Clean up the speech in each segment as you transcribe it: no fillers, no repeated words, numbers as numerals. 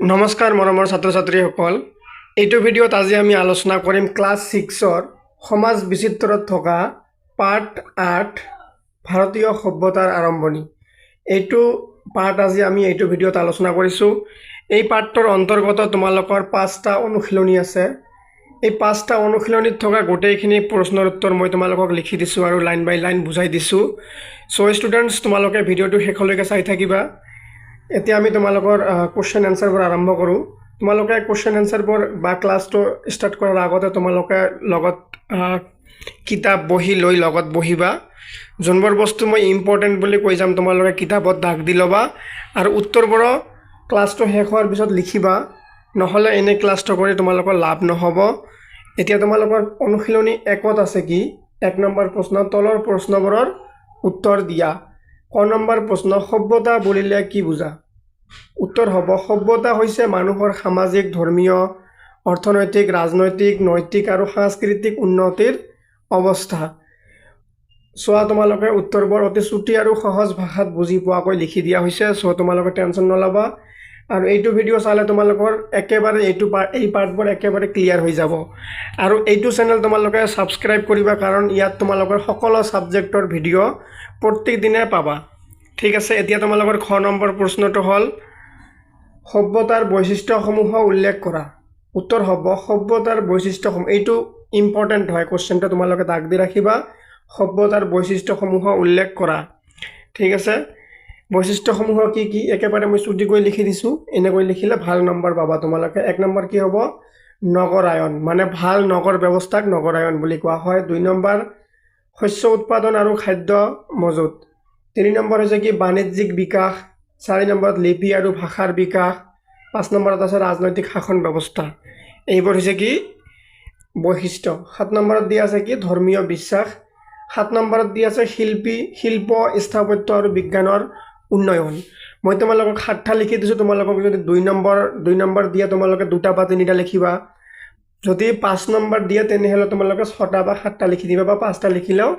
নমস্কাৰ মৰমৰ ছাত্ৰ ছাত্ৰীসকল এইটো ভিডিঅ'ত আজি আমি আলোচনা কৰিম ক্লাছ 6ৰ সমাজ বিচিত্ৰত থকা পাৰ্ট 8 ভাৰতীয় সভ্যতাৰ আৰম্ভণি এইটো পাৰ্ট আজি আমি এইটো ভিডিঅ'ত আলোচনা কৰিছোঁ। এই পাৰ্টৰ অন্তৰ্গত তোমালোকৰ 5টা অনুশীলনী আছে। এই 5টা অনুশীলনীত থকা গোটেইখিনি প্ৰশ্নৰ উত্তৰ মই তোমালোকক লিখি দিছোঁ আৰু লাইন বাই লাইন বুজাই দিছোঁ। সো ষ্টুডেণ্টছ তোমালোকে ভিডিঅ'টো শেষলৈকে চাই থাকিবা। এতিয়া আমি তোমালোকৰ কোৱেশ্চন এনসাৰবোৰ আৰম্ভ কৰোঁ। তোমালোকে কোৱেশ্চন এনসাৰবোৰ বা ক্লাছটো ষ্টাৰ্ট কৰাৰ আগতে তোমালোকে লগত কিতাপ বহি লৈ লগত বহিবা। যোনবোৰ বস্তু মই ইম্পৰ্টেণ্ট বুলি কৈ যাম তোমালোকে কিতাপত দাগ দি ল'বা আৰু উত্তৰবোৰ ক্লাছটো শেষ হোৱাৰ পিছত লিখিবা, নহ'লে এনে ক্লাছটো কৰি তোমালোকৰ লাভ নহ'ব। এতিয়া তোমালোকৰ অনুশীলনী 1ত আছে কি 1 নম্বৰ প্ৰশ্ন তলৰ প্ৰশ্নবোৰৰ উত্তৰ দিয়া। ক নম্বৰ প্ৰশ্ন সভ্যতা বুলিলে কি বুজা? উত্তৰ হ'ব সভ্যতা হৈছে মানুহৰ সামাজিক ধৰ্মীয় অৰ্থনৈতিক ৰাজনৈতিক নৈতিক আৰু সাংস্কৃতিক উন্নতিৰ অৱস্থা। চোৱা তোমালোকে উত্তৰবোৰ অতি চুটি আৰু সহজ ভাষাত বুজি পোৱাকৈ লিখি দিয়া হৈছে। সো তোমালোকে টেনশ্যন নল'বা আৰু এইটো ভিডিঅ' চালে তোমালোকৰ একেবাৰে এই পাৰ্টবোৰ একেবাৰে ক্লিয়াৰ হৈ যাব। আৰু এইটো চেনেল তোমালোকে ছাবস্ক্ৰাইব কৰিবা, কাৰণ ইয়াত তোমালোকৰ সকলো ছাবজেক্টৰ ভিডিঅ' প্ৰত্যেক দিনে পাবা। ঠিক আছে, এতিয়া তোমালোকৰ খ নম্বৰ প্ৰশ্নটো হ'ল সভ্যতাৰ বৈশিষ্ট্যসমূহ উল্লেখ কৰা। উত্তৰ হ'ব সভ্যতাৰ বৈশিষ্ট্যসমূহ। এইটো ইম্পৰ্টেণ্ট হয়, কোৱেশ্চনটো তোমালোকে দাগ দি ৰাখিবা। সভ্যতাৰ বৈশিষ্ট্যসমূহ উল্লেখ কৰা। ঠিক আছে, বৈশিষ্ট্যসমূহ কি কি একেবাৰে মই চুটিকৈ লিখি দিছোঁ। এনেকৈ লিখিলে ভাল নম্বৰ পাবা তোমালোকে। 1 নম্বৰ কি হ'ব নগৰায়ন, মানে ভাল নগৰ ব্যৱস্থাক নগৰায়ন বুলি কোৱা হয়। 2 নম্বৰ শস্য উৎপাদন আৰু খাদ্য মজুত। 3 নম্বৰ হৈছে কি বাণিজ্যিক বিকাশ। 4 নম্বৰত লিপি আৰু ভাষাৰ বিকাশ। 5 নম্বৰত আছে ৰাজনৈতিক শাসন ব্যৱস্থা। এইবোৰ হৈছে কি বৈশিষ্ট্য। 7 নম্বৰত দিয়া আছে কি ধৰ্মীয় বিশ্বাস। 7 নম্বৰত দিয়া আছে শিল্প স্থাপত্য আৰু বিজ্ঞানৰ উন্নয়ন। মই তোমালোকক 7টা লিখি দিছোঁ। তোমালোকক যদি 2 নম্বৰ দিয়ে তোমালোকে 2টা বা 3টা লিখিবা। যদি 5 নম্বৰ দিয়ে তেনেহ'লে তোমালোকে 6টা বা 7টা লিখি দিবা বা 5টা লিখিলেও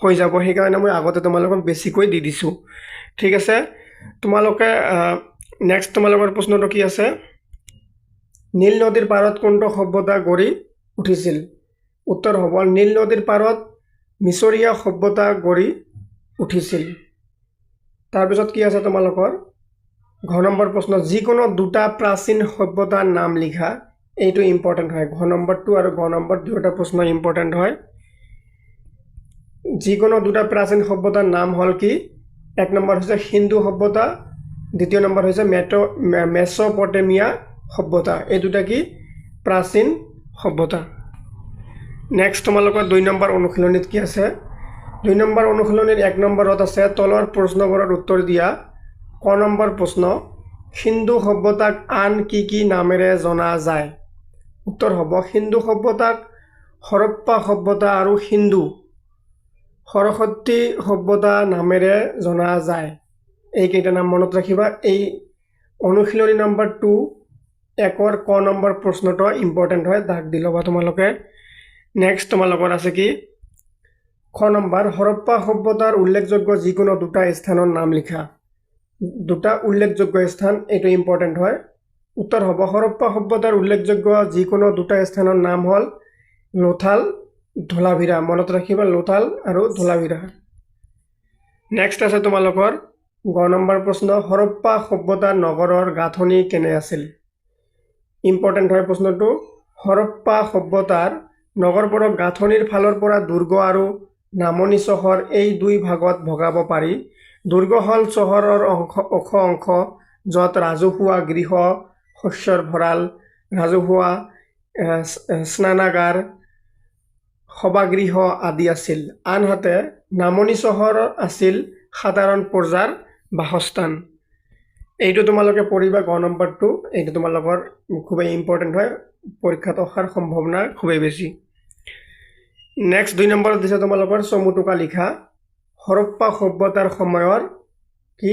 হৈ যাব। সেইকাৰণে মই আগতে তোমালোকক বেছিকৈ দি দিছোঁ। ঠিক আছে, তোমালোকে নেক্সট তোমালোকৰ প্ৰশ্নটো কি আছে নীল নদীৰ পাৰত কোনটো সভ্যতা গঢ়ি উঠিছিল? উত্তৰ হ'ব নীল নদীৰ পাৰত মিছৰীয়া সভ্যতা গঢ়ি উঠিছিল। তাৰপিছত কি আছে তোমালোকৰ ঘ নম্বৰ প্ৰশ্ন যিকোনো 2টা প্ৰাচীন সভ্যতাৰ নাম লিখা। এইটো ইম্পৰ্টেণ্ট হয়। ঘ নম্বৰটো আৰু গ নম্বৰ 2টা প্ৰশ্ন ইম্পৰ্টেণ্ট হয়। যিকোনো 2টা প্ৰাচীন সভ্যতাৰ নাম হ'ল কি 1 নম্বৰ হৈছে হিন্দু সভ্যতা, 2য় নম্বৰ হৈছে মেছ'পটেমিয়া সভ্যতা। এই দুটা কি প্ৰাচীন সভ্যতা। নেক্সট তোমালোকৰ 2 নম্বৰ অনুশীলনীত কি আছে 2 নম্বৰ অনুশীলনীৰ 1 নম্বৰত আছে তলৰ প্ৰশ্নবোৰৰ উত্তৰ দিয়া। ক নম্বৰ প্ৰশ্ন সিন্ধু সভ্যতাক আন কি নামেৰে জনা যায়? উত্তৰ হ'ব সিন্ধু সভ্যতাক হৰপ্পা সভ্যতা আৰু সিন্ধু সৰস্বতী সভ্যতা নামেৰে জনা যায়। এইকেইটা নাম মনত ৰাখিবা। এই অনুশীলনী নম্বৰ 2 1ৰ ক নম্বৰ প্ৰশ্নটো ইম্পৰ্টেণ্ট হয়, দাগ দি ল'বা তোমালোকে। নেক্সট তোমালোকৰ আছে কি খ নম্বৰ হৰপ্পা সভ্যতাৰ উল্লেখযোগ্য যিকোনো 2টা স্থানৰ নাম লিখা। 2টা উল্লেখযোগ্য স্থান, এইটো ইম্পৰ্টেণ্ট হয়। উত্তৰ হ'ব হৰপ্পা সভ্যতাৰ উল্লেখযোগ্য যিকোনো 2টা স্থানৰ নাম হ'ল লোথাল ধোলাভিৰা। মনত ৰাখিবা লোথাল আৰু ধোলাভিৰা। নেক্সট আছে তোমালোকৰ গ নম্বৰ প্ৰশ্ন হৰপ্পা সভ্যতাৰ নগৰৰ গাঁথনি কেনে আছিল? ইম্পৰ্টেণ্ট হয় প্ৰশ্নটো। হৰপ্পা সভ্যতাৰ নগৰবোৰক গাঁথনিৰ ফালৰ পৰা দুৰ্গ আৰু নামনি চহৰ এই 2 ভাগত ভগাব পাৰি। দুৰ্গ হ'ল চহৰৰ ওখ অংশ য'ত ৰাজহুৱা গৃহ শস্যৰ ভঁৰাল ৰাজহুৱা স্নানাগাৰ সভাগৃহ আদি আছিল। আনহাতে নামনি চহৰ আছিল সাধাৰণ প্ৰজাৰ বাসস্থান। এইটো তোমালোকে পঢ়িবা গ নম্বৰটো। এইটো তোমালোকৰ খুবেই ইম্পৰ্টেণ্ট হয়, পৰীক্ষাত অহাৰ সম্ভাৱনা খুবেই বেছি। নেক্সট 2 নম্বৰত দিছে তোমালোকৰ চমুটোকা লিখা। হৰপ্পা সভ্যতাৰ সময়ৰ কি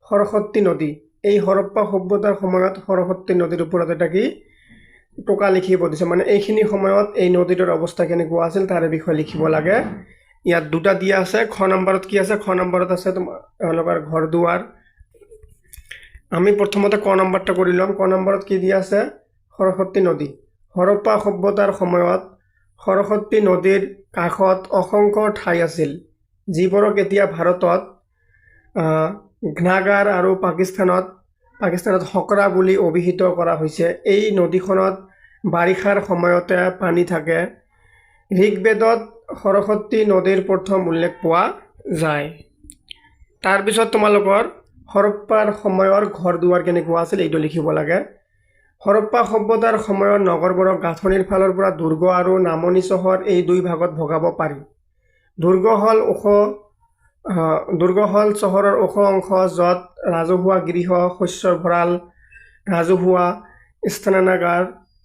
সৰস্বতী নদী। এই হৰপ্পা সভ্যতাৰ সময়ত সৰস্বতী নদীৰ ওপৰত এটা কি টোকা লিখিব দিছে, মানে এইখিনি সময়ত এই নদীটোৰ অৱস্থা কেনেকুৱা আছিল তাৰে বিষয়ে লিখিব লাগে। ইয়াত 2টা দিয়া আছে। খ নম্বৰত কি আছে খ নম্বৰত আছে তোমালোকৰ ঘৰ দুৱাৰ আমি প্ৰথমতে ক নম্বৰটা কৰি ল'ম। ক নম্বৰত কি দিয়া আছে? সৰস্বতী নদী। হৰপ্পা সভ্যতাৰ সময়ত সৰস্বতী নদীৰ কাষত অসংখ্য ঠাই আছিল, যিবোৰক এতিয়া ভাৰতত ঘনাগাৰ আৰু পাকিস্তানত হকৰা বুলি অভিহিত কৰা হৈছে। এই নদীখনত বাৰিষাৰ সময়তে পানী থাকে। ঋগ্বেদত সৰস্বতী নদীৰ প্ৰথম উল্লেখ পোৱা যায়। তাৰপিছত তোমালোকৰ হৰপ্পাৰ সময়ৰ ঘৰ দুৱাৰ কেনেকুৱা আছিল এইটো লিখিব লাগে। হৰপ্পা সভ্যতাৰ সময়ত নগৰবোৰক গাঁথনিৰ ফালৰ পৰা দুৰ্গ আৰু নামনি চহৰ এই দুই ভাগত ভগাব পাৰি। দুৰ্গ হ'ল চহৰৰ ওখ অংশ, য'ত ৰাজহুৱা গৃহ, শস্যৰ ভঁৰাল, ৰাজহুৱা স্নানাগাৰ,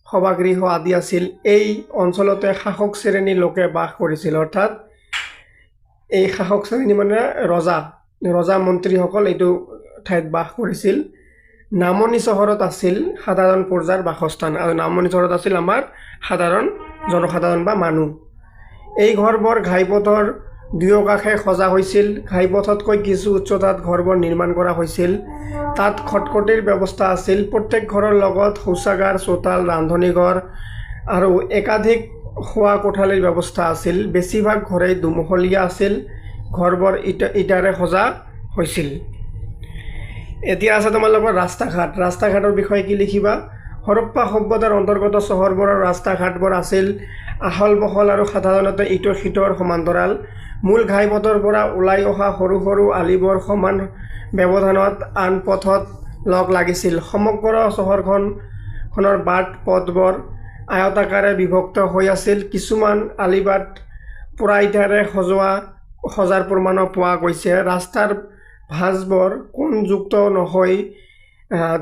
সভাগৃহ আদি আছিল। এই অঞ্চলতে শাসক শ্ৰেণীৰ লোকে বাস কৰিছিল, অৰ্থাৎ এই শাসক শ্ৰেণী মানে ৰজা মন্ত্ৰীসকল এইটো ঠাইত বাস কৰিছিল। নামনি চহৰত আছিল সাধাৰণ প্ৰজাৰ বাসস্থান, আৰু নামনি চহৰত আছিল আমাৰ জনসাধাৰণ বা মানুহ। এই ঘৰবোৰ ঘাইপথৰ দুয়োকাষে সজা হৈছিল। ঘাইপথতকৈ কিছু উচ্চতাত ঘৰবোৰ নিৰ্মাণ কৰা হৈছিল। তাত খটখটিৰ ব্যৱস্থা আছিল। প্ৰত্যেক ঘৰৰ লগত শৌচাগাৰ, চোতাল, ৰান্ধনীঘৰ আৰু একাধিক শোৱা কোঠালিৰ ব্যৱস্থা আছিল। বেছিভাগ ঘৰেই দুমহলীয়া আছিল। ঘৰবোৰ ইটাৰে সজা হৈছিল। এতিয়া আছে তোমালোকৰ ৰাস্তা ঘাটৰ বিষয়ে কি লিখিবা? হৰপ্পা সভ্যতাৰ অন্তৰ্গত চহৰবোৰৰ ৰাস্তা ঘাটবোৰ আছিল আহল বহল আৰু সাধাৰণতে ইটোৰ সিটোৰ সমান্তৰাল। মূল ঘাইপথৰ পৰা ওলাই অহা সৰু সৰু আলিবোৰ সমান ব্যৱধানত আন পথত লগ লাগিছিল। সমগ্ৰ চহৰখনৰ বাট পথবোৰ আয়তাকাৰে বিভক্ত হৈ আছিল। কিছুমান আলিবাট পোৰা ইটাৰে সজাৰ প্ৰমাণো পোৱা গৈছে। ৰাস্তাৰ ভাঁজবোৰ কোণযুক্ত নহৈ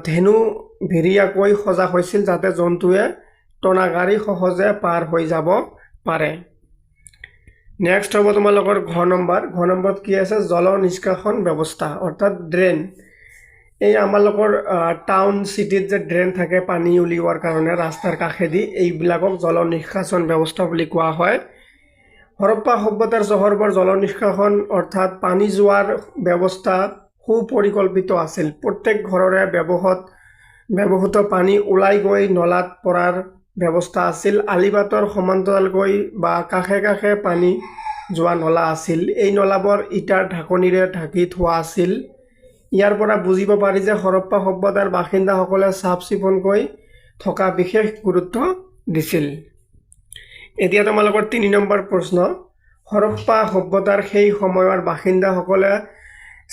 ধেনুভিৰীয়াকৈ সজা হৈছিল, যাতে জন্তুৱে টনা গাড়ী সহজে পাৰ হৈ যাব পাৰে। নেক্সট হ'ব তোমালোকৰ ঘ নম্বৰত কি আছে? জল নিষ্কাশন ব্যৱস্থা, অৰ্থাৎ ড্ৰেইন। এই আমালোকৰ টাউন চিটিত যে ড্ৰেইন থাকে পানী উলিওৱাৰ কাৰণে ৰাস্তাৰ কাষেদি, এইবিলাকক জল নিষ্কাশন ব্যৱস্থা বুলি কোৱা হয়। হৰপ্পা সভ্যতাৰ চহৰবোৰ জল নিষ্কাশন অৰ্থাৎ পানী যোৱাৰ ব্যৱস্থা সুপৰিকল্পিত আছিল। প্ৰত্যেক ঘৰৰে ব্যৱহৃত পানী ওলাই গৈ নলাত পৰাৰ ব্যৱস্থা আছিল। আলিবাটৰ সমান্তৰালকৈ বা কাষে কাষে পানী যোৱা নলা আছিল। এই নলাবোৰ ইটাৰ ঢাকনিৰে ঢাকি থোৱা আছিল। ইয়াৰ পৰা বুজিব পাৰি যে হৰপ্পা সভ্যতাৰ বাসিন্দাসকলে চাফ চিকুণকৈ থকা বিশেষ গুৰুত্ব দিছিল। এতিয়া তোমালোকৰ ৩ নম্বৰ প্ৰশ্ন, হৰপ্পা সভ্যতাৰ সেই সময়ৰ বাসিন্দাসকলে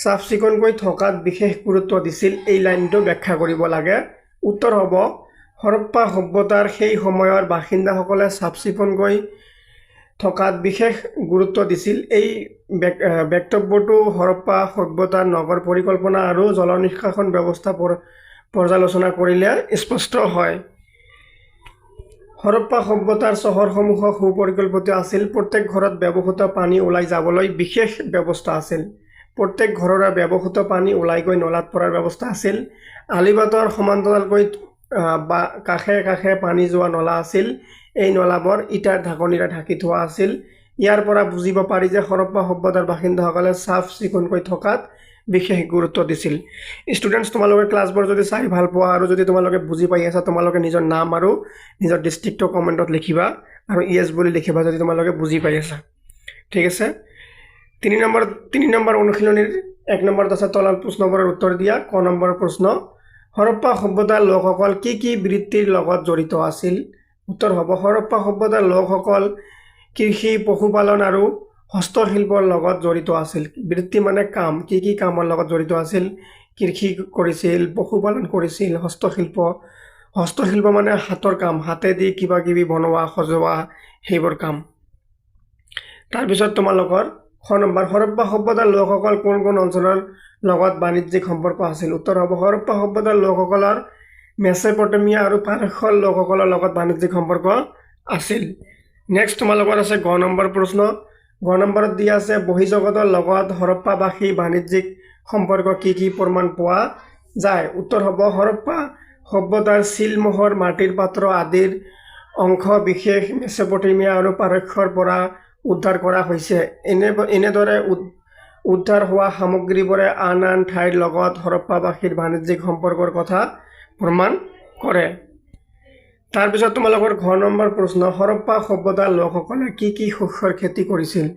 চাফ চিকুণকৈ থকাত বিশেষ গুৰুত্ব দিছিল, এই লাইনটো ব্যাখ্যা কৰিব লাগে। উত্তৰ হ'ব, হৰপ্পা সভ্যতাৰ সেই সময়ৰ বাসিন্দাসকলে চাফ চিকুণকৈ থকাত বিশেষ গুৰুত্ব দিছিল। এই বক্তব্যটো হৰপ্পা সভ্যতাৰ নগৰ পৰিকল্পনা আৰু জল নিষ্কাশন ব্যৱস্থা পৰ্যালোচনা কৰিলে স্পষ্ট হয়। হৰপ্পা সভ্যতাৰ চহৰসমূহ সুপৰিকল্পিত আছিল। প্ৰত্যেক ঘৰত ব্যৱহৃত পানী ওলাই যাবলৈ বিশেষ ব্যৱস্থা আছিল। প্ৰত্যেক ঘৰৰে ব্যৱহৃত পানী ওলাই গৈ নলাত পৰাৰ ব্যৱস্থা আছিল। আলিবাটৰ সমান্তৰালকৈ বা কাষে কাষে পানী যোৱা নলা আছিল। এই নলাবোৰ ইটাৰ ঢাকনিৰে ঢাকি থোৱা আছিল। ইয়াৰ পৰা বুজিব পাৰি যে হৰপ্পা সভ্যতাৰ বাসিন্দাসকলে চাফ চিকুণকৈ থকাত বিশেষ গুৰুত্ব দিছিল। ষ্টুডেণ্টছ, তোমালোকে ক্লাছবোৰ যদি চাই ভাল পোৱা আৰু যদি তোমালোকে বুজি পাই আছা, তোমালোকে নিজৰ নাম আৰু নিজৰ ডিষ্ট্ৰিক্টটো কমেণ্টত লিখিবা আৰু ইয়েছ বুলি লিখিবা যদি তোমালোকে বুজি পাই আছা। ঠিক আছে। ৩ নম্বৰ অনুশীলনীৰ ১ নম্বৰত আছে তলৰ প্ৰশ্নবোৰৰ উত্তৰ দিয়া। ক নম্বৰ প্ৰশ্ন, হৰপ্পা সভ্যতাৰ লোকসকল কি কি বৃত্তিৰ লগত জড়িত আছিল? উত্তৰ হ'ব, হৰপ্পা সভ্যতাৰ লোকসকল কৃষি, পশুপালন আৰু হস্তশিল্পৰ লগত জড়িত আছিল। বৃত্তি মানে কাম, কি কি কামৰ লগত জড়িত আছিল? কৃষি কৰিছিল, পশুপালন কৰিছিল, হস্তশিল্প মানে হাতৰ কাম, হাতেদি কিবা কিবি বনোৱা, সজোৱা, সেইবোৰ কাম। তাৰপিছত তোমালোকৰ খ নম্বৰ, হৰপ্পা সভ্যতাৰ লোকসকল কোন কোন অঞ্চলৰ লগত বাণিজ্যিক সম্পৰ্ক আছিল? উত্তৰ হ'ব, হৰপ্পা সভ্যতাৰ লোকসকলৰ মেচপটেমিয়া আৰু পাৰস্যৰ লোকসকলৰ লগত বাণিজ্যিক সম্পৰ্ক আছিল। নেক্সট তোমালোকৰ আছে গ নম্বৰ প্ৰশ্ন। গ নম্বৰত দিয়া আছে বহিঃজগতৰ লগত হৰপ্পাবাসী বাণিজ্যিক সম্পৰ্ক কি কি প্ৰমাণ পোৱা যায়? উত্তৰ হ'ব, হৰপ্পা সভ্যতাৰ চিল মোহৰ, মাটিৰ পাত্ৰ আদিৰ অংশ বিশেষ মেচপটেমিয়া আৰু পাৰস্যৰ পৰা উদ্ধাৰ কৰা হৈছে। এনেদৰে উদ্ধাৰ হোৱা সামগ্ৰীবোৰে আন আন ঠাইৰ লগত হৰপ্পাবাসীৰ বাণিজ্যিক সম্পৰ্কৰ কথা প্ৰমাণ কৰে। তাৰপিছত তোমালোকৰ ঘৰ নম্বৰ প্ৰশ্ন, হৰপ্পা সভ্যতাৰ লোকসকলে কি কি শস্যৰ খেতি কৰিছিল?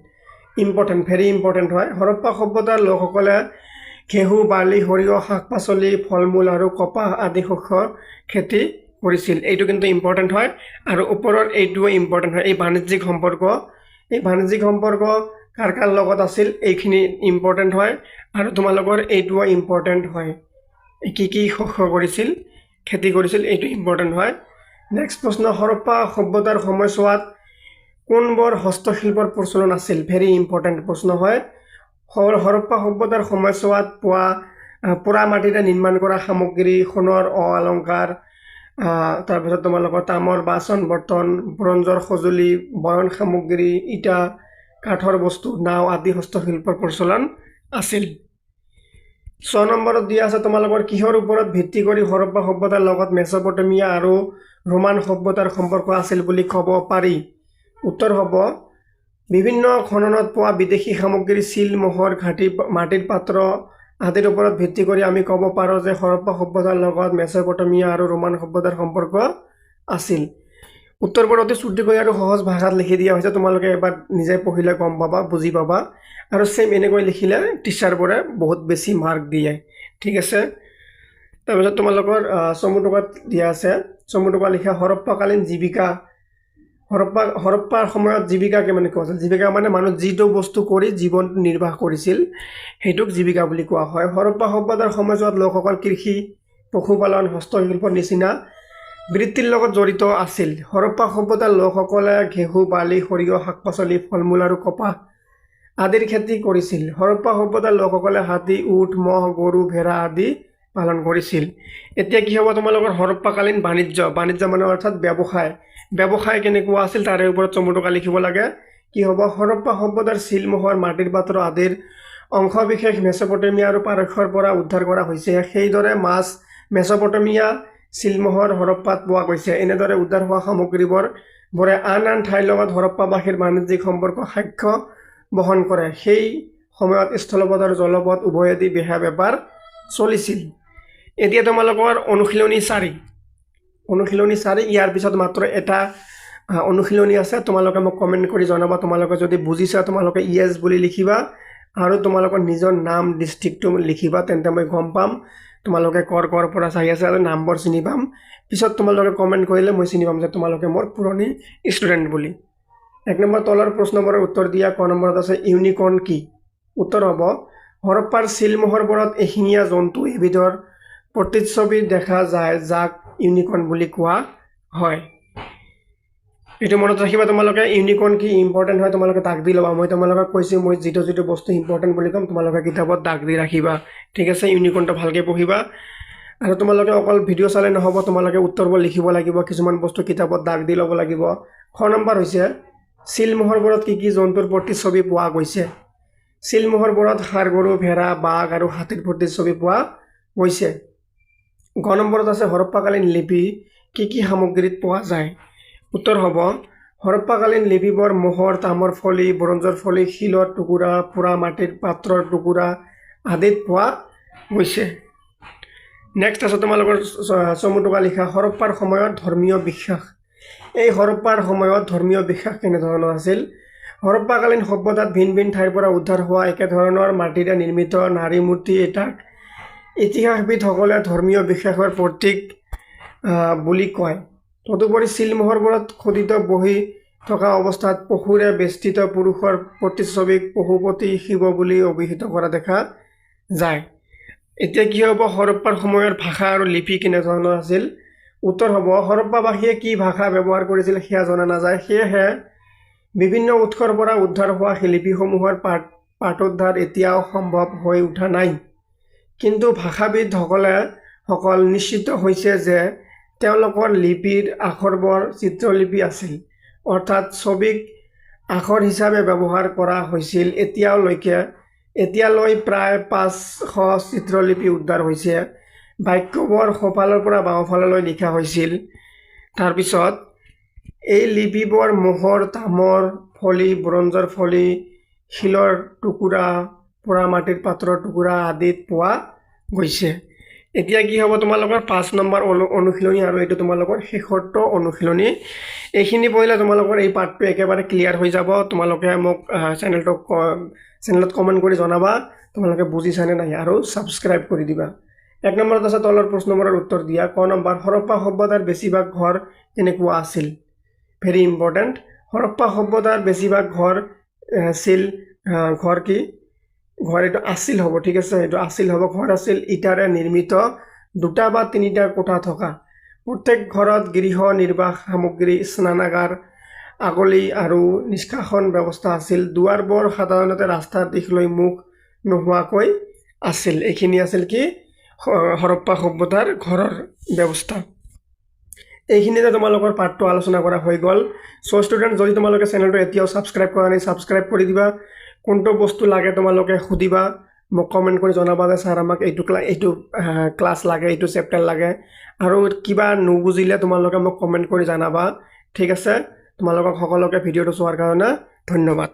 ইম্পৰ্টেণ্ট, ভেৰি ইম্পৰ্টেণ্ট হয়। হৰপ্পা সভ্যতাৰ লোকসকলে ঘেঁহু, বাৰ্লি, সৰিয়হ, শাক পাচলি, ফল মূল আৰু কপাহ আদি শস্যৰ খেতি কৰিছিল। এইটো কিন্তু ইম্পৰ্টেণ্ট হয়। আৰু ওপৰৰ এইটোও ইম্পৰ্টেণ্ট হয়। এই বাণিজ্যিক সম্পৰ্ক কাৰ কাৰ লগত আছিল এইখিনি ইম্পৰ্টেণ্ট হয়। আৰু তোমালোকৰ এইটোও ইম্পৰ্টেণ্ট হয়। কি কি শস্য কৰিছিল, খেতি কৰিছিল, এইটো ইম্পৰ্টেণ্ট হয়। নেক্সট প্ৰশ্ন, হৰপ্পা সভ্যতাৰ সময়ছোৱাত কোনবোৰ হস্তশিল্পৰ প্ৰচলন আছিল? ভেৰি ইম্পৰ্টেণ্ট প্ৰশ্ন হয়। হৰপ্পা সভ্যতাৰ সময়ছোৱাত পোৰা মাটিৰে নিৰ্মাণ কৰা সামগ্ৰী, সোণৰ অলংকাৰ, তাৰপিছত তোমালোকৰ তামৰ বাচন বৰ্তন, ব্ৰঞ্জৰ সঁজুলি, বয়ন সামগ্ৰী, ইটা, কাঠৰ বস্তু, নাও আদি হস্তশিল্পৰ প্ৰচলন আছিল। 6 নম্বৰত দিয়া আছে তোমালোকৰ কিহৰ ওপৰত ভিত্তি কৰি হৰপ্পা সভ্যতাৰ লগত মেচপটেমিয়া আৰু ৰোমান সভ্যতাৰ সম্পৰ্ক আছিল বুলি ক'ব পাৰি? উত্তৰ হ'ব বিভিন্ন খননত পোৱা বিদেশী সামগ্ৰী, চিল, মোহৰ ঘাটি, মাটিৰ পাত্ৰ আদিৰ ওপৰত ভিত্তি কৰি আমি ক'ব পাৰোঁ যে হৰপ্পা সভ্যতাৰ লগত মেচপটেমিয়া আৰু ৰোমান সভ্যতাৰ সম্পৰ্ক আছিল। উত্তৰবোৰ অতি চুটিকৈ আৰু সহজ ভাষাত লিখি দিয়া হৈছে। তোমালোকে এবাৰ নিজে পঢ়িলে গম পাবা, বুজি পাবা। আৰু ছেম এনেকৈ লিখিলে টিচাৰবোৰে বহুত বেছি মাৰ্ক দিয়ে। ঠিক আছে। তাৰপিছত তোমালোকৰ চমু টকাত দিয়া আছে, চমু টকা লিখা হৰপ্পাকালীন জীৱিকা। হৰপ্পাৰ সময়ত জীৱিকা মানে কোৱা হৈছিল? জীৱিকা মানে মানুহ যিটো বস্তু কৰি জীৱন নিৰ্বাহ কৰিছিল সেইটোক জীৱিকা বুলি কোৱা হয়। হৰপ্পা সভ্যতাৰ সময়ছোৱাত লোকসকল কৃষি, পশুপালন, হস্তশিল্পৰ নিচিনা বৃত্তিৰ লগত জড়িত আছিল। হৰপ্পা সভ্যতাৰ লোকসকলে ঘেঁহু, বাৰ্লি, সৰিয়হ, শাক পাচলি, ফল মূল আৰু কপাহ আদিৰ খেতি কৰিছিল। হৰপ্পা সভ্যতাৰ লোকসকলে হাতী, উট, মহ, গৰু, ভেড়া আদি পালন কৰিছিল। এতিয়া কি হ'ব তোমালোকৰ হৰপ্পাকালীন বাণিজ্য মানে অৰ্থাৎ ব্যৱসায় কেনেকুৱা আছিল তাৰে ওপৰত চমু টকা লিখিব লাগে। কি হ'ব? হৰপ্পা সভ্যতাৰ চিল, মোহৰ, মাটিৰ পাত্ৰ আদিৰ অংশবিশেষ মেচপটেমিয়া আৰু পাৰস্যৰ পৰা উদ্ধাৰ কৰা হৈছে। সেইদৰে মাছ মেচপটেমিয়া, চিলমোহৰ হৰপ্পাত পোৱা গৈছে। এনেদৰে উদ্ধাৰ হোৱা সামগ্ৰীবোৰে আন আন ঠাইৰ লগত হৰপ্পাবাসীৰ বাণিজ্যিক সম্পৰ্ক সাক্ষ্য বহন কৰে। সেই সময়ত স্থলপথ আৰু জলপথ উভয়েদি বেপাৰ চলিছিল। এতিয়া তোমালোকৰ অনুশীলনী 4, ইয়াৰ পিছত মাত্ৰ এটা অনুশীলনী আছে। তোমালোকে মোক কমেণ্ট কৰি জনাবা। তোমালোকে যদি বুজিছা তোমালোকে ইয়েছ বুলি লিখিবা আৰু তোমালোকৰ নিজৰ নাম, ডিষ্ট্ৰিক্টটো লিখিবা। তেন্তে মই গম পাম তোমালোকে ক'ৰ পৰা চাই আছে আৰু নামবোৰ চিনি পাম। পিছত তোমালোকে কমেণ্ট কৰিলে মই চিনি পাম যে তোমালোকে মোৰ পুৰণি ষ্টুডেণ্ট বুলি। 1 নম্বৰ তলৰ প্ৰশ্নবোৰৰ উত্তৰ দিয়া। ক নম্বৰত আছে ইউনিকৰ্ণ কি? উত্তৰ হ'ব হৰপ্পাৰ চিলমোহৰবোৰত এশিঙীয়া জন্তু এবিধৰ প্ৰতিচ্ছবি দেখা যায় যাক ইউনিকৰ্ণ বুলি কোৱা হয়। এইটো মনত ৰাখিবা তোমালোকে। ইউনিকৰ্ণ কি ইম্পৰ্টেণ্ট হয় তোমালোকে দাগ দি ল'বা। মই তোমালোকক কৈছোঁ মই যিটো বস্তু ইম্পৰ্টেণ্ট বুলি ক'ম তোমালোকে কিতাপত দাগ দি ৰাখিবা। ঠিক আছে। ইউনিকৰ্ণটো ভালকৈ পঢ়িবা। আৰু তোমালোকে অকল ভিডিঅ' চালে নহ'ব, তোমালোকে উত্তৰবোৰ লিখিব লাগিব। কিছুমান বস্তু কিতাপত দাগ দি ল'ব লাগিব। খ নম্বৰ হৈছে চিলমোহৰবোৰত কি জন্তুৰ প্ৰতিচ্ছবি পোৱা গৈছে? চিলমোহৰবোৰত ষাঁড়, গৰু, ভেড়া, বাঘ আৰু হাতীৰ প্ৰতিচ্ছবি পোৱা গৈছে। গ নম্বৰত আছে হৰপ্পাকালীন লিপি কি সামগ্ৰীত পোৱা যায়? উত্তৰ হ'ব হৰপ্পাকালীন লিপিবোৰ মোহৰ, তামৰ ফলি, ব্ৰঞ্জৰ ফলি, শিলৰ টুকুৰা, পোৰা মাটিৰ পাত্ৰৰ টুকুৰা আদিত পোৱা গৈছে। নেক্সট আছে তোমালোকৰ চমু টকা লিখা হৰপ্পাৰ সময়ত ধৰ্মীয় বিশ্বাস। এই হৰপ্পাৰ সময়ত ধৰ্মীয় বিশ্বাস কেনেধৰণৰ আছিল? হৰপ্পাকালীন সভ্যতাত ভিন ভিন ঠাইৰ পৰা উদ্ধাৰ হোৱা একেধৰণৰ মাটিৰে নিৰ্মিত নাৰী মূৰ্তি এটাক ইতিহাসবিদসকলে ধৰ্মীয় বিশ্বাসৰ প্ৰতীক বুলি কয়। তদুপৰি চিলমোহৰবোৰত খোদিত বহি থকা অৱস্থাত পশুৰে বেষ্টিত পুৰুষৰ প্ৰতিচ্ছবিক পশুপতি শিৱ বুলি অভিহিত কৰা দেখা যায়। এতিয়া কি হ'ব? হৰপ্পাৰ সময়ৰ ভাষা আৰু লিপি কেনেধৰণৰ আছিল? উত্তৰ হ'ব হৰপ্পাবাসীয়ে কি ভাষা ব্যৱহাৰ কৰিছিল সেয়া জনা নাযায়। সেয়েহে বিভিন্ন উৎসৰ পৰা উদ্ধাৰ হোৱা লিপিসমূহৰ পাঠোদ্ধাৰ এতিয়াও সম্ভৱ হৈ উঠা নাই। কিন্তু ভাষাবিদসকল নিশ্চিত হৈছে যে তেওঁলোকৰ লিপিৰ আখৰবোৰ চিত্ৰলিপি আছিল, অৰ্থাৎ ছবিক আখৰ হিচাপে ব্যৱহাৰ কৰা হৈছিল। এতিয়ালৈ প্ৰায় 500 চিত্ৰলিপি উদ্ধাৰ হৈছে। বাক্যবোৰ সোঁফালৰ পৰা বাওঁফাললৈ লিখা হৈছিল। তাৰপিছত এই লিপিবোৰ মোহৰ, তামৰ ফলি, ব্ৰঞ্জৰ ফলি, শিলৰ টুকুৰা, পোৰা মাটিৰ পাত্ৰৰ টুকুৰা আদিত পোৱা গৈছে। এতিয়া কি হ'ব তোমালোকৰ 5 নম্বৰ অনুশীলনী আৰু এইটো তোমালোকৰ শেষৰটো অনুশীলনী। এইখিনি পঢ়িলে তোমালোকৰ এই পাৰ্টটো একেবাৰে ক্লিয়াৰ হৈ যাব। তোমালোকে মোক চেনেলত কমেণ্ট কৰি জনাবা তোমালোকে বুজিছানে নাই আৰু ছাবস্ক্ৰাইব কৰি দিবা। 1 নম্বৰত আছে তলৰ প্ৰশ্নবোৰৰ উত্তৰ দিয়া। ক নম্বৰ, হৰপ্পা সভ্যতাৰ বেছিভাগ ঘৰ কেনেকুৱা আছিল? Very important. হৰপ্পা সভ্যতাৰ বেছিভাগ ঘৰ আছিল ঘৰ কি? ঘৰ এইটো আছিল হ'ব, ঠিক আছে, এইটো আছিল হ'ব। ঘৰ আছিল ইটাৰে নিৰ্মিত, 2টা বা 3টা কোঠা থকা। প্ৰত্যেক ঘৰত গৃহ নিৰ্বাহ সামগ্ৰী, স্নানাগাৰ, আগলি আৰু নিষ্কাশন ব্যৱস্থা আছিল। দুৱাৰবোৰ সাধাৰণতে ৰাস্তাৰ দিশলৈ মুখ নোহোৱাকৈ আছিল। এইখিনি আছিল কি? হৰপ্পা সভ্যতাৰ ঘৰৰ ব্যৱস্থা। এইখিনিতে তোমালোকৰ পাৰ্টটো আলোচনা কৰা হৈ গ'ল। চ' ষ্টুডেণ্ট, যদি তোমালোকে চেনেলটো এতিয়াও ছাবস্ক্ৰাইব কৰা নাই, ছাবস্ক্ৰাইব কৰি দিবা। কোনটো বস্তু লাগে তোমালোকে সুধিবা, মোক কমেণ্ট কৰি জনাবা যে ছাৰ আমাক এইটো ক্লাছ লাগে, এইটো চেপ্টাৰ লাগে। আৰু কিবা নুবুজিলে তোমালোকে মোক কমেণ্ট কৰি জনাবা, ঠিক আছে। তোমালোকক সকলোকে ভিডিঅ'টো চোৱাৰ কাৰণে ধন্যবাদ।